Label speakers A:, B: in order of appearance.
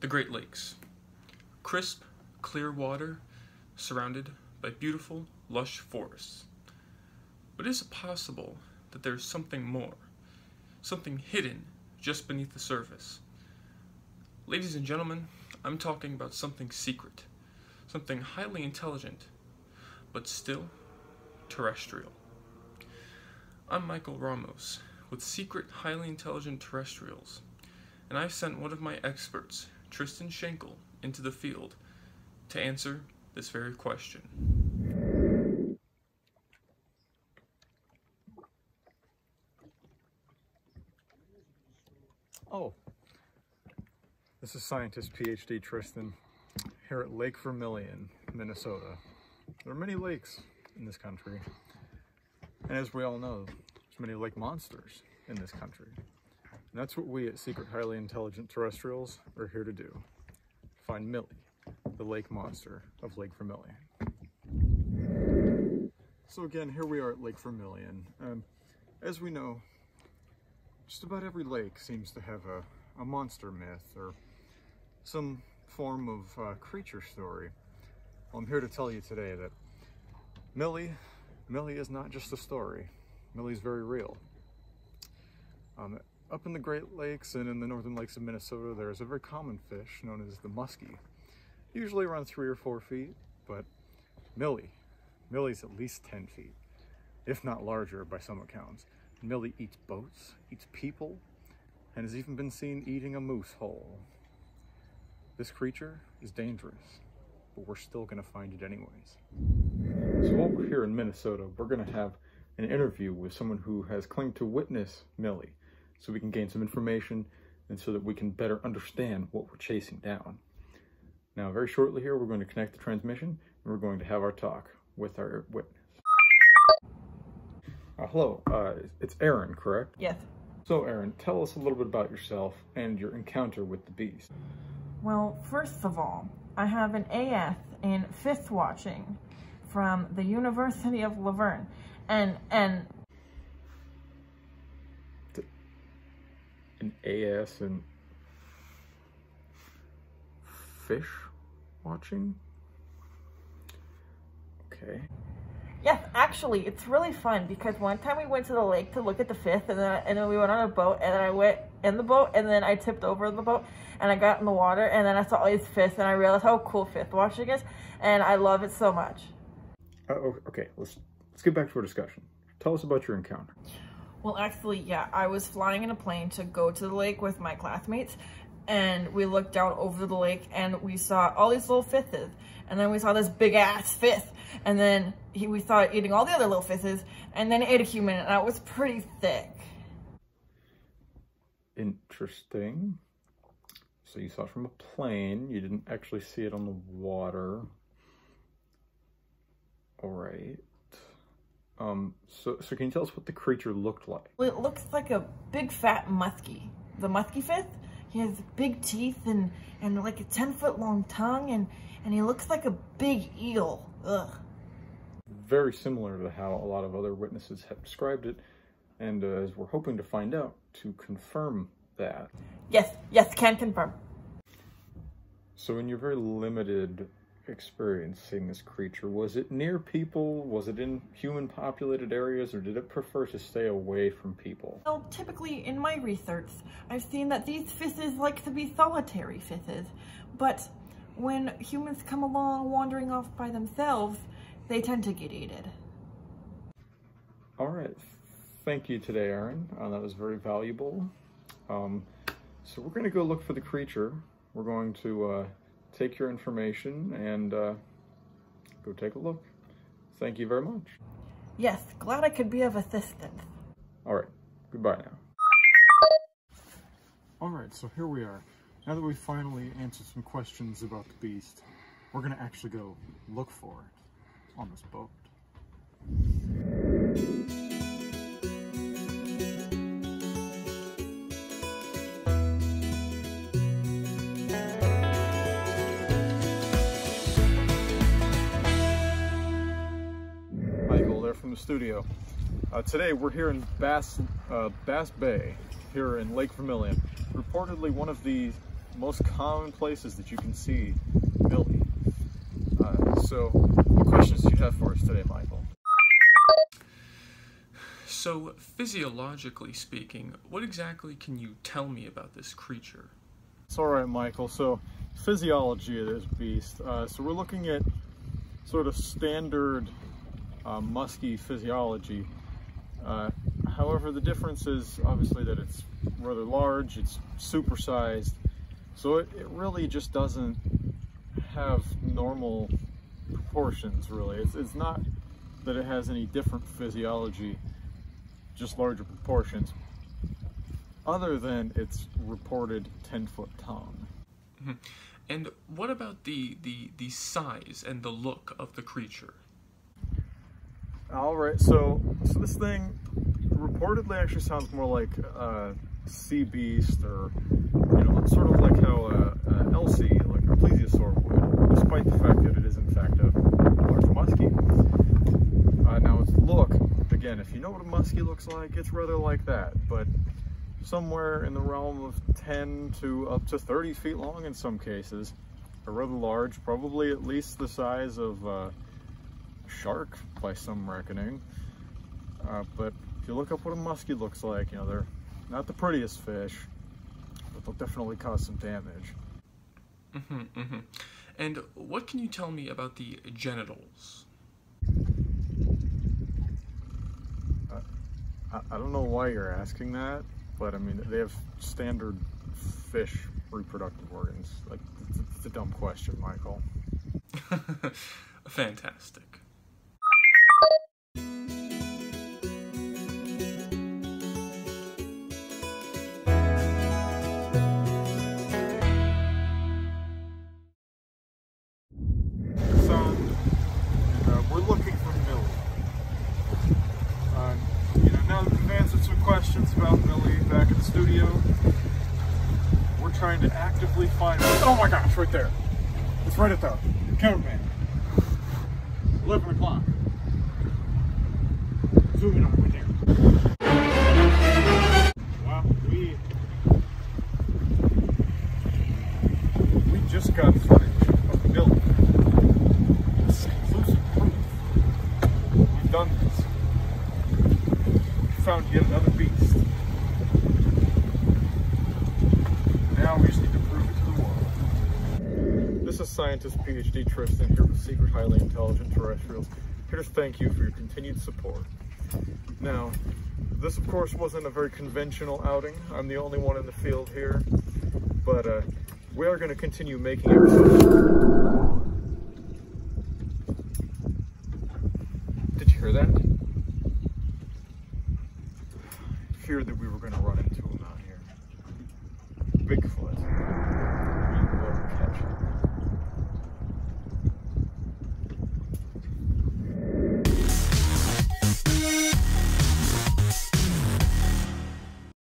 A: The Great Lakes. Crisp, clear water surrounded by beautiful, lush forests. But is it possible that there's something more, something hidden just beneath the surface? Ladies and gentlemen, I'm talking about something secret, something highly intelligent, but still terrestrial. I'm Michael Ramos with Secret Highly Intelligent Terrestrials, and I've sent one of my experts, Tristan Schenkel, into the field to answer this very question.
B: Oh, this is scientist PhD Tristan here at Lake Vermilion, Minnesota. There are many lakes in this country, and as we all know, there's many lake monsters in this country. And that's what we at Secret Highly Intelligent Terrestrials are here to do. Find Millie, the lake monster of Lake Vermilion. So again, here we are at Lake Vermilion. As we know, just about every lake seems to have a monster myth or some form of creature story. Well, I'm here to tell you today that Millie is not just a story. Millie's very real. Up in the Great Lakes and in the northern lakes of Minnesota, there's a very common fish known as the muskie. Usually around 3 or 4 feet, but Millie's at least 10 feet, if not larger by some accounts. Millie eats boats, eats people, and has even been seen eating a moose whole. This creature is dangerous, but we're still gonna find it anyways. So while we're here in Minnesota, we're gonna have an interview with someone who has claimed to witness Millie, so we can gain some information and so that we can better understand what we're chasing down. Now, very shortly here, we're going to connect the transmission and we're going to have our talk with our witness. Hello, it's Aaron, correct?
C: Yes.
B: So Aaron, tell us a little bit about yourself and your encounter with the beast.
C: Well, first of all, I have an AS in fifth watching from the University of Laverne, and
B: An AS in fish watching? Okay.
C: yes, actually, it's really fun because one time we went to the lake to look at the fish, and then we went on a boat, and then I went in the boat, and then I tipped over the boat, and I got in the water, and then I saw all these fish, and I realized how cool fish watching is, and I love it so much.
B: Okay, let's get back to our discussion. Tell us about your encounter.
C: Well, actually, yeah, I was flying in a plane to go to the lake with my classmates, and we looked down over the lake, and we saw all these little fishes, and then we saw this big-ass fish, and then we saw it eating all the other little fishes, and then it ate a human, and that was pretty thick.
B: Interesting. So you saw it from a plane, you didn't actually see it on the water. All right. So can you tell us what the creature looked like?
C: Well, it looks like a big fat muskie. The muskie fish, he has big teeth and like a 10-foot long tongue, and he looks like a big eel. Ugh.
B: Very similar to how a lot of other witnesses have described it, and as we're hoping to find out to confirm that.
C: Yes, can confirm.
B: So in your very limited experience seeing this creature, was it near people, was it in human populated areas, or did it prefer to stay away from people?
C: Well, typically in my research, I've seen that these fishes like to be solitary fishes, but when humans come along wandering off by themselves, they tend to get eaten.
B: All right, thank you today, Aaron. That was very valuable. So we're going to go look for the creature. We're going to take your information and go take a look. Thank you very much.
C: Yes, glad I could be of assistance.
B: All right, goodbye now. All right, so here we are. Now that we've finally answered some questions about the beast, we're gonna actually go look for it on this boat. From the studio. Today we're here in Bass Bay, here in Lake Vermilion. Reportedly one of the most common places that you can see Millie. So what questions do you have for us today, Michael?
A: So, physiologically speaking, what exactly can you tell me about this creature?
B: It's all right, Michael. So, physiology of this beast. So we're looking at sort of standard musky physiology. However, the difference is obviously that it's rather large, it's supersized, so it really just doesn't have normal proportions, really. It's not that it has any different physiology, just larger proportions, other than its reported 10-foot tongue.
A: Mm-hmm. And what about the size and the look of the creature?
B: All right, so this thing reportedly actually sounds more like a sea beast, or sort of like how Elsie, like a plesiosaur, would, despite the fact that it is in fact a large muskie. Now its look, again, if you know what a muskie looks like, it's rather like that, but somewhere in the realm of 10 to up to 30 feet long in some cases, are rather large, probably at least the size of a shark by some reckoning. But if you look up what a muskie looks like, they're not the prettiest fish, but they'll definitely cause some damage.
A: And what can you tell me about the genitals?
B: I don't know why you're asking that, but I mean, they have standard fish reproductive organs. Like, it's a dumb question, Michael.
A: Fantastic.
B: So, we're looking for Millie. Now that we've answered some questions about Millie back in the studio, we're trying to actively find her. Oh my gosh, right there. It's right at the cameraman. 11 o'clock. Zoom in on it right there. Wow, we just got footage of Millie. This is conclusive proof. We've done this. Found yet another beast. Now we just need to prove it to the world. This is scientist PhD Tristan here with Secret Highly Intelligent Terrestrials, here to thank you for your continued support. Now, this of course wasn't a very conventional outing. I'm the only one in the field here, but we are going to continue making episodes. Did you hear that? Feared that we were going to run into him out here. Bigfoot.